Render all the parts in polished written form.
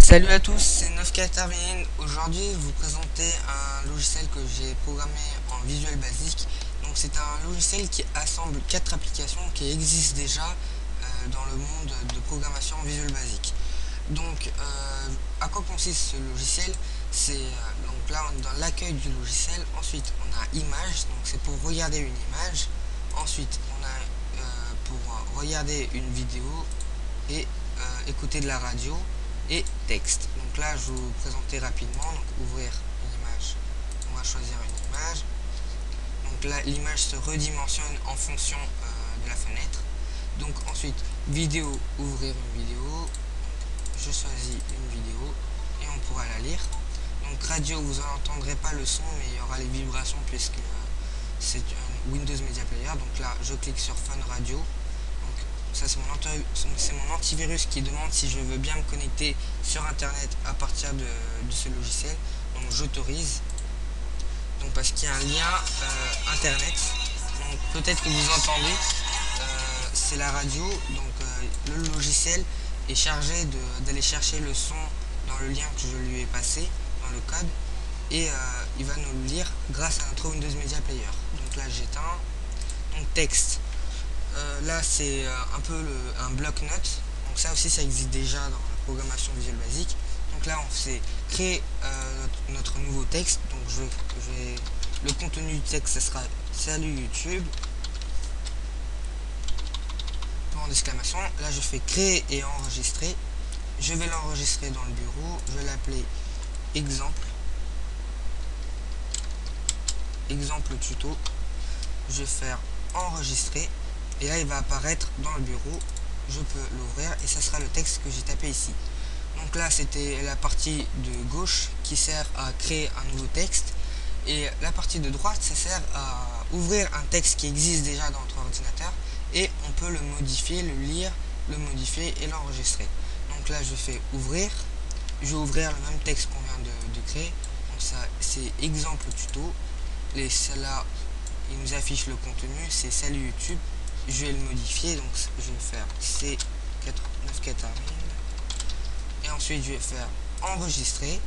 Salut à tous, c'est 9K Termine. Aujourd'hui, je vais vous présenter un logiciel que j'ai programmé en Visual Basic. Donc, c'est un logiciel qui assemble 4 applications qui existent déjà dans le monde de programmation en Visual Basic. Donc, à quoi consiste ce logiciel? Donc là, on est dans l'accueil du logiciel. Ensuite, on a image, donc c'est pour regarder une image. Ensuite, on a pour regarder une vidéo et écouter de la radio et texte. Donc là, je vais vous présenter rapidement. Donc ouvrir une image, on va choisir une image. Donc là, l'image se redimensionne en fonction de la fenêtre. Donc ensuite, vidéo, ouvrir une vidéo. Donc, je choisis une vidéo et on pourra la lire. Donc radio, vous n'entendrez pas le son, mais il y aura les vibrations puisque c'est un Windows Media Player. Donc là, je clique sur Fun Radio. Ça, c'est mon antivirus qui demande si je veux bien me connecter sur internet à partir de ce logiciel. Donc j'autorise, donc parce qu'il y a un lien internet. Donc peut-être que vous entendez, c'est la radio. Donc le logiciel est chargé d'aller chercher le son dans le lien que je lui ai passé dans le code, et il va nous le lire grâce à notre Windows Media Player. Donc là, j'éteins. Donc texte, là c'est un peu un bloc-notes. Donc ça aussi, ça existe déjà dans la programmation Visual Basic. Donc là, on sait créer notre nouveau texte. Donc le contenu du texte, ce sera salut YouTube, point d'exclamation. Là, je fais créer et enregistrer. Je vais l'enregistrer dans le bureau. Je vais l'appeler exemple tuto. Je vais faire enregistrer. Et là, il va apparaître dans le bureau. Je peux l'ouvrir et ça sera le texte que j'ai tapé ici. Donc là, c'était la partie de gauche qui sert à créer un nouveau texte. Et la partie de droite, ça sert à ouvrir un texte qui existe déjà dans notre ordinateur. Et on peut le modifier, le lire, le modifier et l'enregistrer. Donc là, je fais ouvrir. Je vais ouvrir le même texte qu'on vient de créer. Donc ça, c'est exemple tuto. Et celle-là, il nous affiche le contenu. C'est salut YouTube. Je vais le modifier, donc je vais faire C9K Termine et ensuite je vais faire enregistrer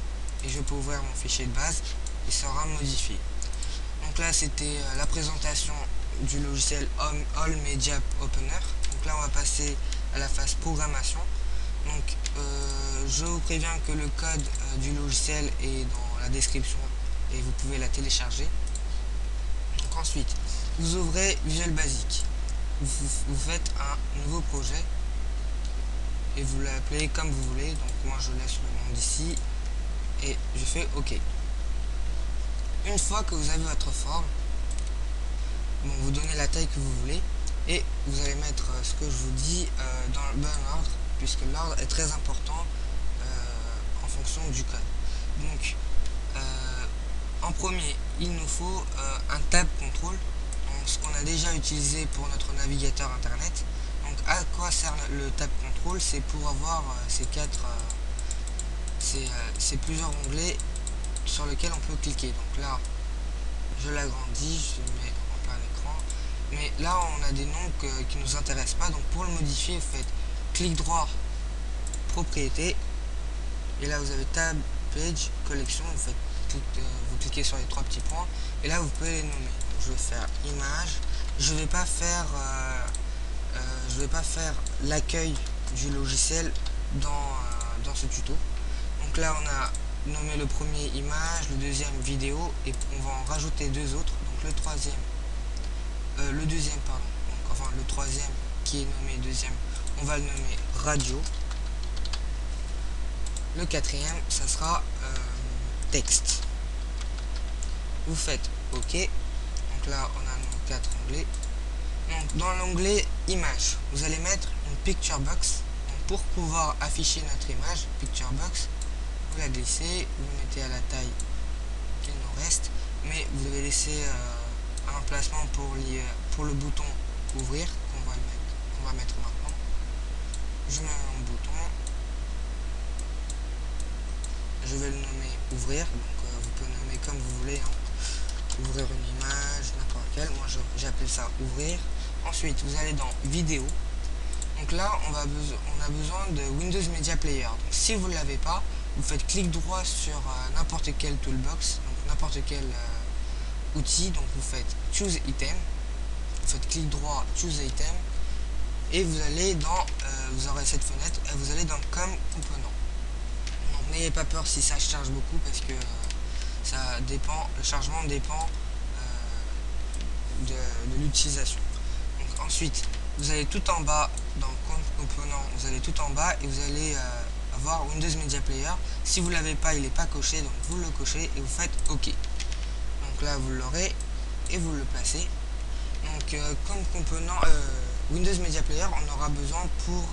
et je peux ouvrir mon fichier de base et ça sera modifié. Donc là, c'était la présentation du logiciel All Media Opener. Donc là, on va passer à la phase programmation. Donc je vous préviens que le code du logiciel est dans la description et vous pouvez la télécharger. Donc ensuite, vous ouvrez Visual Basic. Vous faites un nouveau projet et vous l'appelez comme vous voulez. Donc moi, je laisse le nom d'ici et je fais OK. Une fois que vous avez votre forme, bon, vous donnez la taille que vous voulez et vous allez mettre ce que je vous dis dans le bon ordre, puisque l'ordre est très important en fonction du code. Donc en premier, il nous faut un tab contrôle, ce qu'on a déjà utilisé pour notre navigateur internet. Donc à quoi sert le tab control? C'est pour avoir ces plusieurs onglets sur lesquels on peut cliquer. Donc là, je l'agrandis, je le mets en plein écran. Mais là, on a des noms qui ne nous intéressent pas. Donc pour le modifier, vous faites clic droit, propriété. Et là, vous avez tab, page, collection. Vous cliquez sur les trois petits points. Et là, vous pouvez les nommer. Donc, je vais faire image. Je vais pas faire l'accueil du logiciel dans ce tuto. Donc là, on a nommé le premier image, le deuxième vidéo, et on va en rajouter deux autres. Donc le troisième, le troisième qui est nommé deuxième, on va le nommer radio. Le quatrième, ça sera texte. Vous faites OK. Donc là, on a nos 4 onglets. Donc dans l'onglet image, vous allez mettre une picture box. Donc, pour pouvoir afficher notre image, picture box, vous la glissez, vous mettez à la taille qu'il nous reste, mais vous devez laisser un emplacement pour le bouton ouvrir qu'on va mettre maintenant. Je mets un bouton, je vais le nommer ouvrir. Donc vous pouvez le nommer comme vous voulez, hein. Ouvrir une image, n'importe quelle. Moi j'appelle ça ouvrir. Ensuite, vous allez dans vidéo. Donc là, on a besoin de Windows Media Player. Donc, si vous ne l'avez pas, vous faites clic droit sur n'importe quel toolbox, donc n'importe quel outil. Donc vous faites Choose Item, vous faites clic droit, Choose Item, et vous allez dans, vous aurez cette fenêtre, et vous allez dans comme component. Donc n'ayez pas peur si ça charge beaucoup, parce que ça dépend, le chargement dépend de l'utilisation. Donc ensuite, vous allez tout en bas dans component, vous allez tout en bas et vous allez avoir Windows Media Player. Si vous l'avez pas, il n'est pas coché, donc vous le cochez et vous faites OK. Donc là, vous l'aurez et vous le placez. Donc comme component Windows Media Player, on aura besoin pour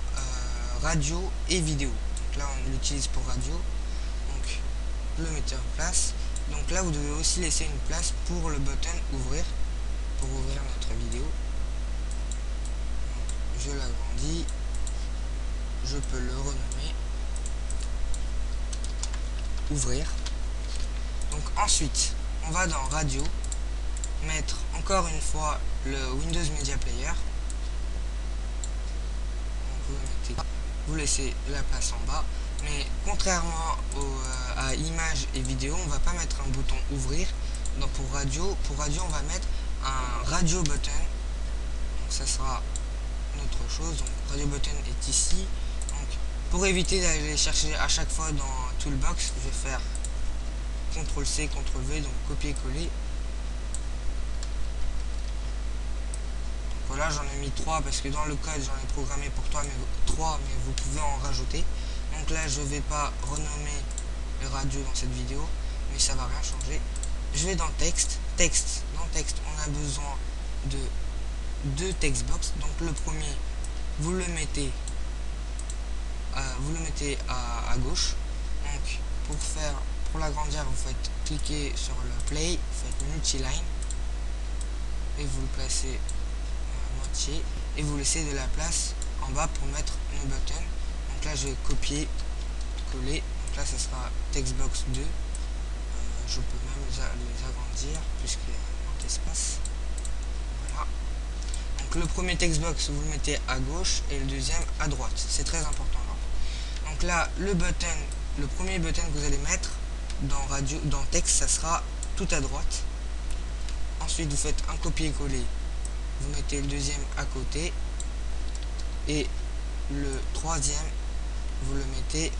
radio et vidéo. Donc là, on l'utilise pour radio. Donc vous le mettez en place. Donc là, vous devez aussi laisser une place pour le button ouvrir, pour ouvrir notre vidéo. Je l'agrandis, je peux le renommer ouvrir. Donc ensuite, on va dans radio, mettre encore une fois le Windows Media Player. Donc vous le mettez, vous laissez la place en bas, mais contrairement à images et vidéo, on va pas mettre un bouton ouvrir. Donc pour radio, on va mettre un radio button. Donc ça sera autre chose. Donc radio button est ici. Donc pour éviter d'aller chercher à chaque fois dans toolbox, je vais faire CTRL C, CTRL V, donc copier-coller. Voilà, j'en ai mis 3 parce que dans le code j'en ai programmé pour 3, mais vous pouvez en rajouter. Donc là je vais pas renommer les radios dans cette vidéo, mais ça va rien changer. Je vais dans texte, dans texte on a besoin de deux textbox. Donc le premier, vous le mettez à gauche. Donc pour l'agrandir, vous faites cliquer sur le play, vous faites multiline et vous le placez à moitié et vous laissez de la place en bas pour mettre nos buttons. Donc là je vais copier, coller. Donc là ça sera textbox 2. Je peux même les agrandir puisqu'il y a un espace. Voilà. Donc le premier textbox vous le mettez à gauche et le deuxième à droite. C'est très important. Donc là le premier button que vous allez mettre dans texte, ça sera tout à droite. Ensuite vous faites un copier-coller, vous mettez le deuxième à côté et le troisième vous le mettez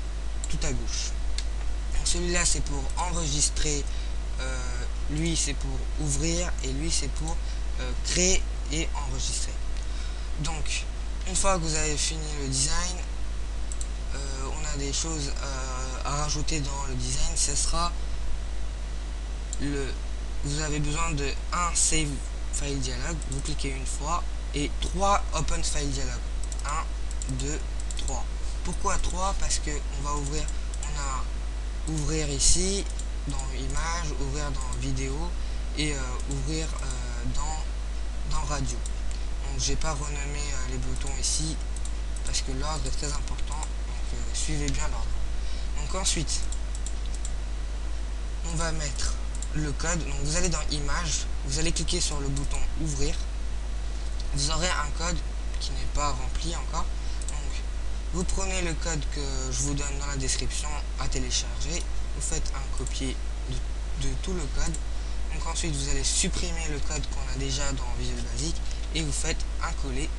tout à gauche. Donc celui-là c'est pour enregistrer, lui c'est pour ouvrir et lui c'est pour créer et enregistrer. Donc une fois que vous avez fini le design, on a des choses à rajouter dans le design. Ce sera vous avez besoin de un save file dialog, vous cliquez une fois, et 3 open file dialog, 1 2 3. Pourquoi 3? Parce que on va ouvrir, on a ouvrir ici dans image, ouvrir dans vidéo et ouvrir dans radio. Donc j'ai pas renommé les boutons ici parce que l'ordre est très important, donc suivez bien l'ordre. Donc ensuite on va mettre le code. Donc vous allez dans image, vous allez cliquer sur le bouton ouvrir, vous aurez un code qui n'est pas rempli encore. Donc vous prenez le code que je vous donne dans la description à télécharger, vous faites un copier de tout le code. Donc ensuite vous allez supprimer le code qu'on a déjà dans Visual Basic et vous faites un coller.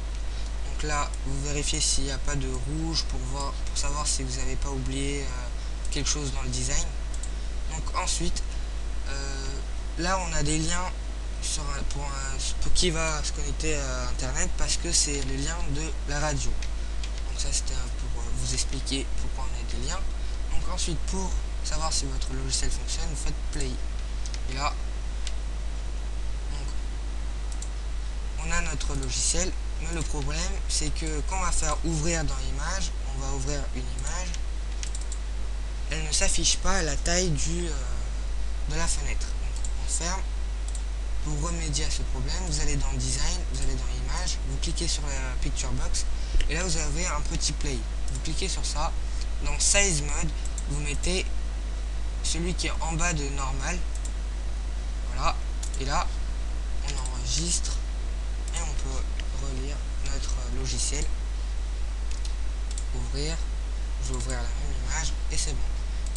Donc là vous vérifiez s'il n'y a pas de rouge pour savoir si vous n'avez pas oublié quelque chose dans le design. Donc ensuite là on a des liens pour qui va se connecter à internet, parce que c'est le lien de la radio. Donc ça c'était pour vous expliquer pourquoi on a des liens. Donc ensuite pour savoir si votre logiciel fonctionne, vous faites play. Et là donc, on a notre logiciel, mais le problème c'est que quand on va faire ouvrir dans image, on va ouvrir une image, elle ne s'affiche pas à la taille de la fenêtre. Donc on ferme. Pour remédier à ce problème, vous allez dans design, vous allez dans image, vous cliquez sur la picture box et là vous avez un petit play. Vous cliquez sur ça. Dans size mode, vous mettez celui qui est en bas de normal. Voilà. Et là on enregistre et on peut relire notre logiciel. ouvrir, je vais ouvrir la même image et c'est bon.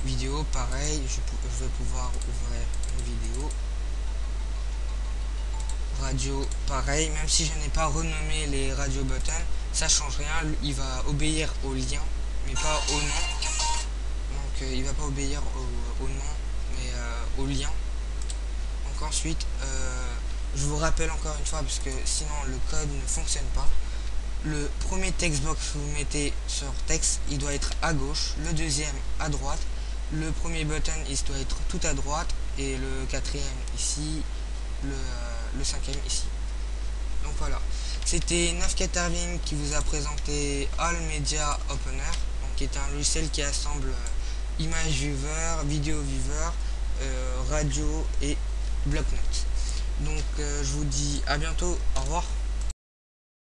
Vidéo, pareil, je vais pouvoir ouvrir une vidéo. Radio, pareil, même si je n'ai pas renommé les radio buttons, ça change rien, il va obéir au lien, mais pas au nom. Donc il va pas obéir au nom, mais au lien. Donc ensuite, je vous rappelle encore une fois, parce que sinon le code ne fonctionne pas. Le premier textbox que vous mettez sur texte, il doit être à gauche, le deuxième à droite, le premier button il doit être tout à droite et le quatrième ici, le cinquième ici. Donc voilà, c'était Navcat Erwin qui vous a présenté All Media Opener, donc qui est un logiciel qui assemble image viewer, vidéo viewer, radio et bloc-notes. Donc je vous dis à bientôt, au revoir.